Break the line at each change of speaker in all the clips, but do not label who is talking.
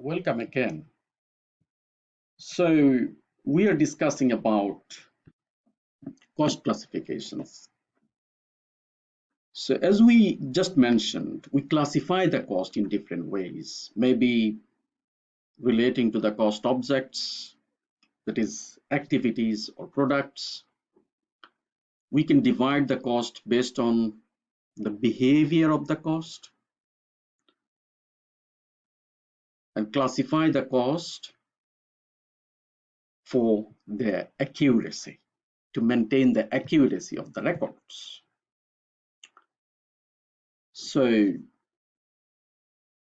Welcome again. So we are discussing about cost classifications. So as we just mentioned, we classify the cost in different ways, maybe relating to the cost objects, that is activities or products. We can divide the cost based on the behavior of the cost and classify the cost for their accuracy, to maintain the accuracy of the records. So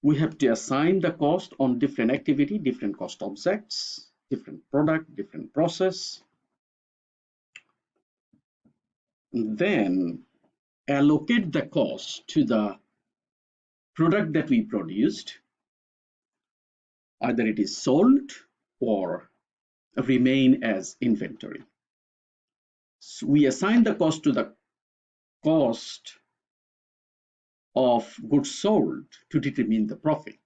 we have to assign the cost on different activity, different cost objects, different product, different process. And then allocate the cost to the product that we produced, either it is sold or remain as inventory. So we assign the cost to the cost of goods sold to determine the profit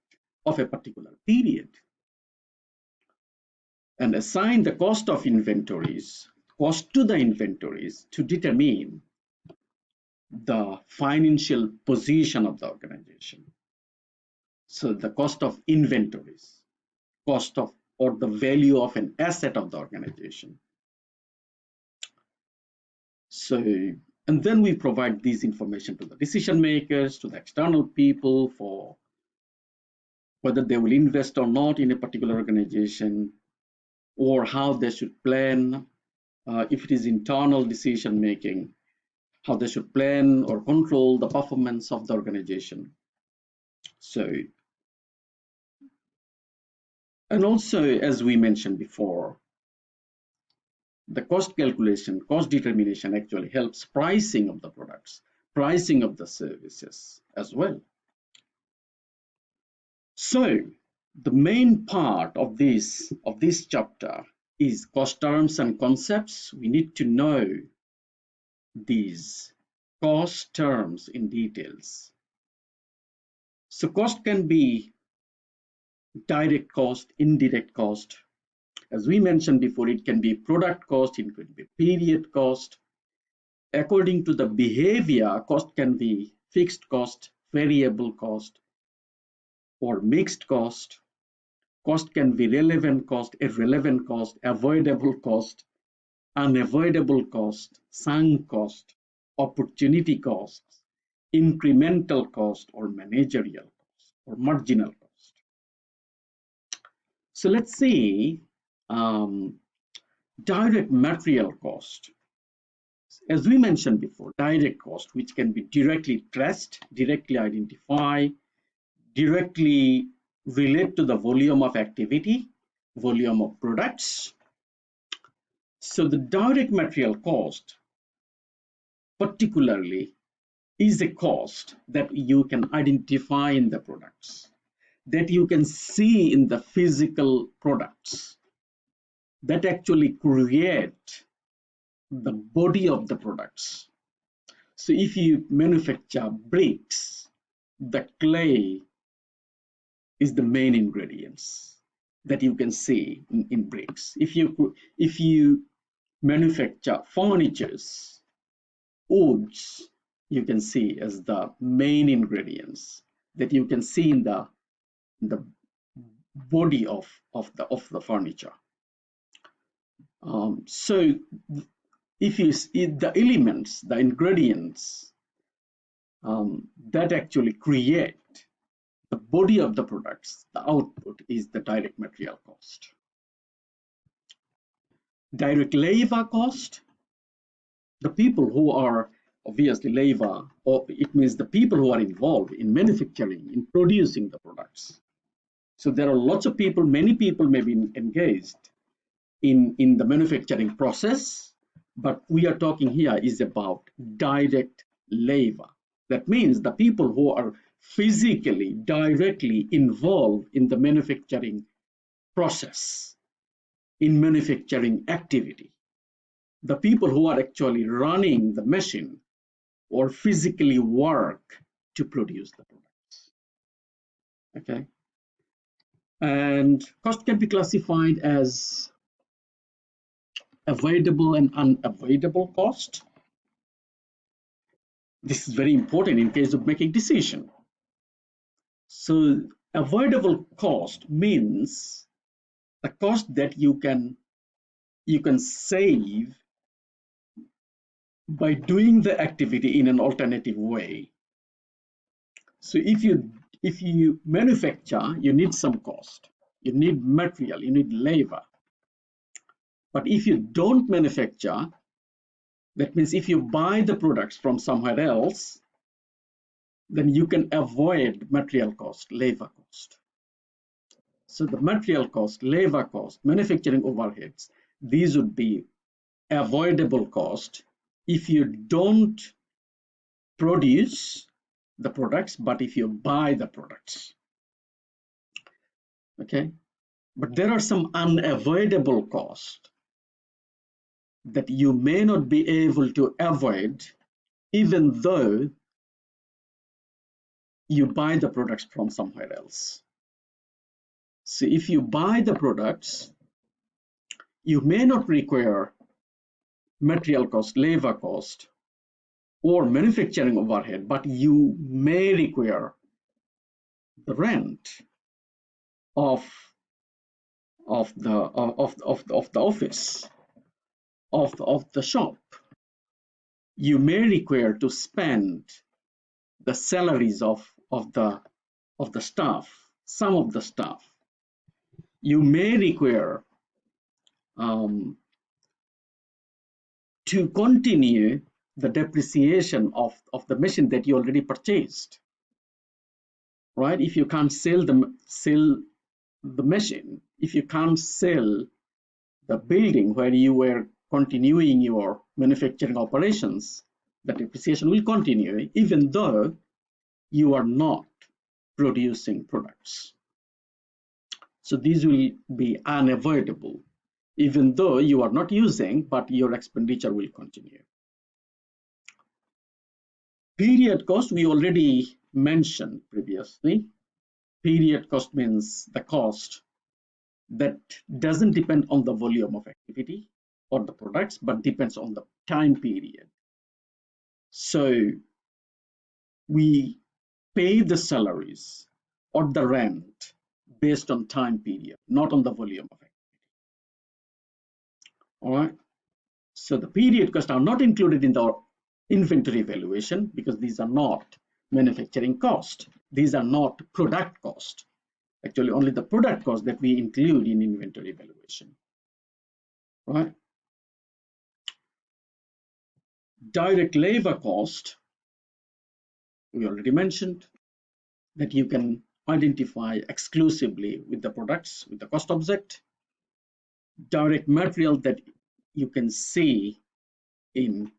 of a particular period, and assign the cost of inventories, cost to the inventories to determine the financial position of the organization. So the cost of inventories, cost of or the value of an asset of the organization. So, and then we provide these information to the decision makers, to the external people for whether they will invest or not in a particular organization, or how they should plan, if it is internal decision making, how they should plan or control the performance of the organization. So, and also, as we mentioned before, the cost calculation, cost determination actually helps pricing of the products, pricing of the services as well. So, the main part of this chapter is cost terms and concepts. We need to know these cost terms in details. So cost can be direct cost, indirect cost. As we mentioned before, it can be product cost, it could be period cost. According to the behavior, cost can be fixed cost, variable cost, or mixed cost. Cost can be relevant cost, irrelevant cost, avoidable cost, unavoidable cost, sunk cost, opportunity costs, incremental cost, or managerial cost, or marginal cost. So let's see direct material cost. As we mentioned before, direct cost, which can be directly traced, directly identified, directly relate to the volume of activity, volume of products. So the direct material cost particularly is a cost that you can identify in the products, that you can see in the physical products, that actually create the body of the products. So if you manufacture bricks, the clay is the main ingredients that you can see in bricks. If you manufacture furnitures, woods, you can see as the main ingredients that you can see in the body of the furniture. So if you see the elements, the ingredients that actually create the body of the products, the output is the direct material cost. Direct labor cost, the people who are obviously labor, or it means the people who are involved in manufacturing, in producing the products. So there are lots of people, many people may be engaged in the manufacturing process, but we are talking here is about direct labor. That means the people who are physically, directly involved in the manufacturing process, in manufacturing activity. The people who are actually running the machine or physically work to produce the products. Okay. And cost can be classified as avoidable and unavoidable cost. This is very important in case of making decision. So avoidable cost means the cost that you can save by doing the activity in an alternative way. So if you manufacture, you need some cost, you need material, you need labor. But if you don't manufacture, that means if you buy the products from somewhere else, then you can avoid material cost, labor cost. So the material cost, labor cost, manufacturing overheads, these would be avoidable cost if you don't produce the products, but if you buy the products. Okay, but there are some unavoidable costs that you may not be able to avoid even though you buy the products from somewhere else. So if you buy the products, you may not require material cost, labor cost, or manufacturing overhead, but you may require the rent of the office, of the shop. You may require to spend the salaries of the staff, some of the staff. You may require to continue the depreciation of the machine that you already purchased, right? If you can't sell the machine, if you can't sell the building where you were continuing your manufacturing operations, the depreciation will continue even though you are not producing products. So these will be unavoidable, even though you are not using, but your expenditure will continue. Period cost, we already mentioned previously. Period cost means the cost that doesn't depend on the volume of activity or the products, but depends on the time period. So we pay the salaries or the rent based on time period, not on the volume of activity. All right. So the period costs are not included in the inventory valuation because these are not manufacturing cost. These are not product cost. Actually, only the product cost that we include in inventory valuation. Right. Direct labor cost, we already mentioned that you can identify exclusively with the products, with the cost object. Direct material that you can see in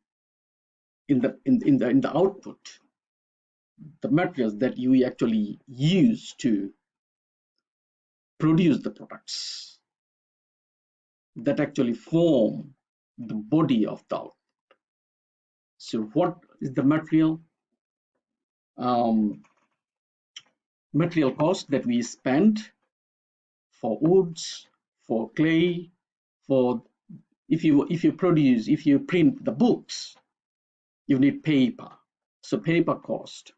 the output, the materials that you actually use to produce the products that actually form the body of the output. So what is the material? Material cost that we spend for woods, for clay, for if you print the books, you need paper. So paper cost,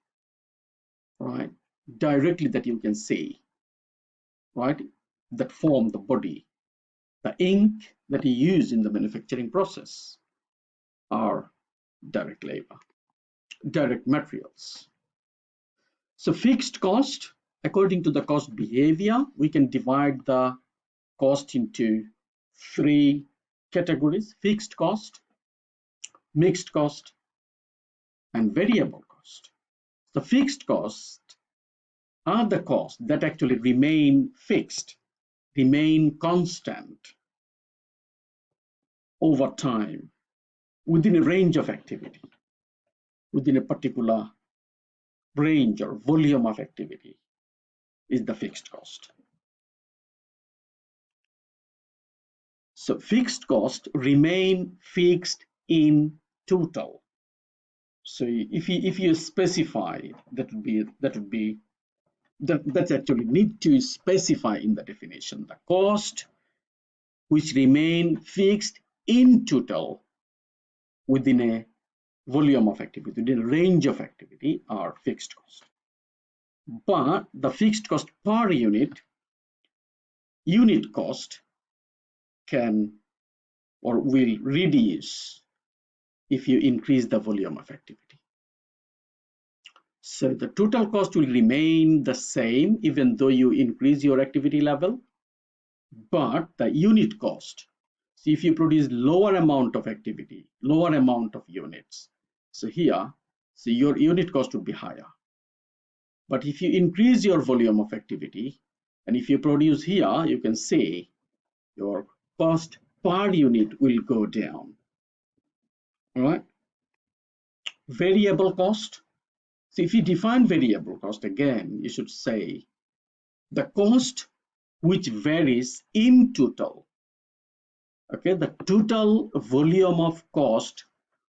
right? Directly that you can see, right? That form the body. The ink that you use in the manufacturing process are direct labor, direct materials. So fixed cost, according to the cost behavior, we can divide the cost into three categories: fixed cost, mixed cost, and variable cost. The fixed costs are the costs that actually remain fixed, remain constant over time within a range of activity, within a particular range or volume of activity is the fixed cost. So fixed costs remain fixed in total. So if you specify, that would be That's actually need to specify in the definition. The cost which remain fixed in total within a volume of activity, within a range of activity, are fixed cost. But the fixed cost per unit cost can or will reduce if you increase the volume of activity. So the total cost will remain the same even though you increase your activity level, but the unit cost, so if you produce lower amount of activity, lower amount of units, so here, so your unit cost would be higher. But if you increase your volume of activity, and if you produce here, you can see your cost per unit will go down. All right. Variable cost. So if you define variable cost, again, you should say the cost which varies in total. Okay, the total volume of cost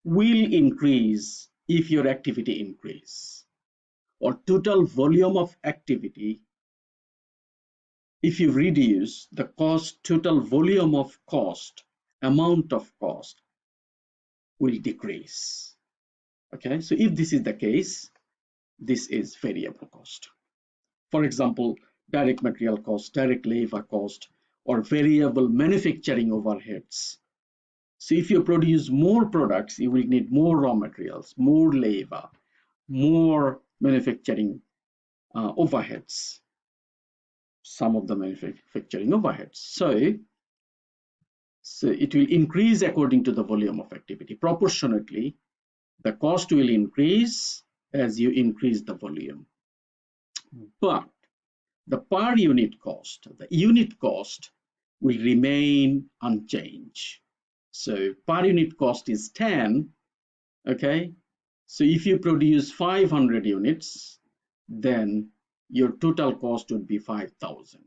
will increase if your activity increase, or total volume of activity, if you reduce the cost, total volume of cost, amount of cost will decrease. Okay, so if this is the case, this is variable cost. For example, direct material cost, direct labor cost, or variable manufacturing overheads. So if you produce more products, you will need more raw materials, more labor, more manufacturing overheads, some of the manufacturing overheads. So it will increase according to the volume of activity. Proportionately, the cost will increase as you increase the volume. But the per unit cost, the unit cost will remain unchanged. So per unit cost is 10, okay? So if you produce 500 units, then your total cost would be 5,000.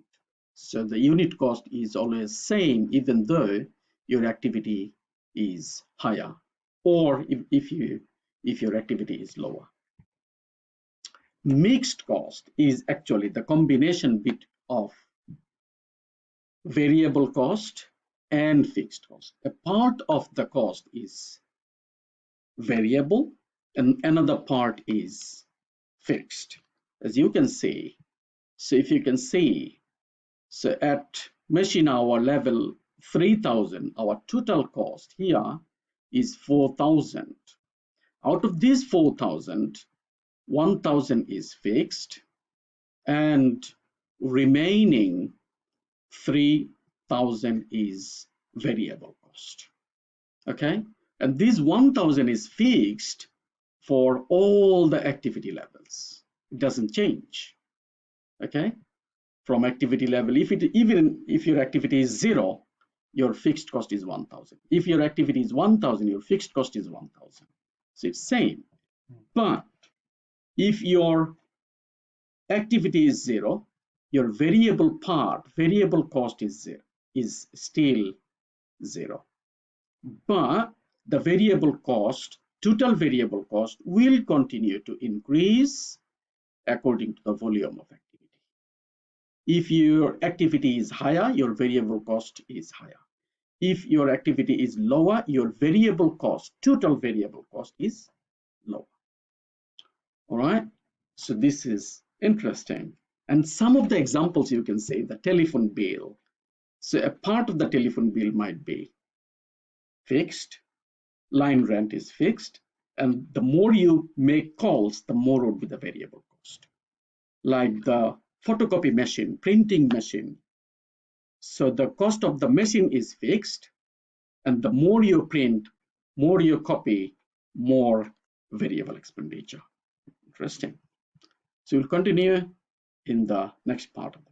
So the unit cost is always same even though your activity is higher, or if your activity is lower. Mixed cost is actually the combination bit of variable cost and fixed cost. A part of the cost is variable and another part is fixed, as you can see. So if you can see, so at machine hour level 3,000, our total cost here is 4,000. Out of these 4,000, 1,000 is fixed and remaining 3,000 is variable cost. Okay, and this 1,000 is fixed for all the activity levels. It doesn't change. Okay, from activity level, even if your activity is 0, your fixed cost is 1,000. If your activity is 1,000, your fixed cost is 1,000. So it's same. But if your activity is 0, your variable part, variable cost is still 0. But the variable cost, total variable cost, will continue to increase according to the volume of activity. If your activity is higher, your variable cost is higher. If your activity is lower, your variable cost, total variable cost, is lower. All right, so this is interesting. And some of the examples you can say, the telephone bill. So a part of the telephone bill might be fixed, line rent is fixed, and the more you make calls, the more would be the variable cost. Like the photocopy machine, printing machine. So the cost of the machine is fixed, and the more you print, more you copy, more variable expenditure. Interesting. So we'll continue in the next part of the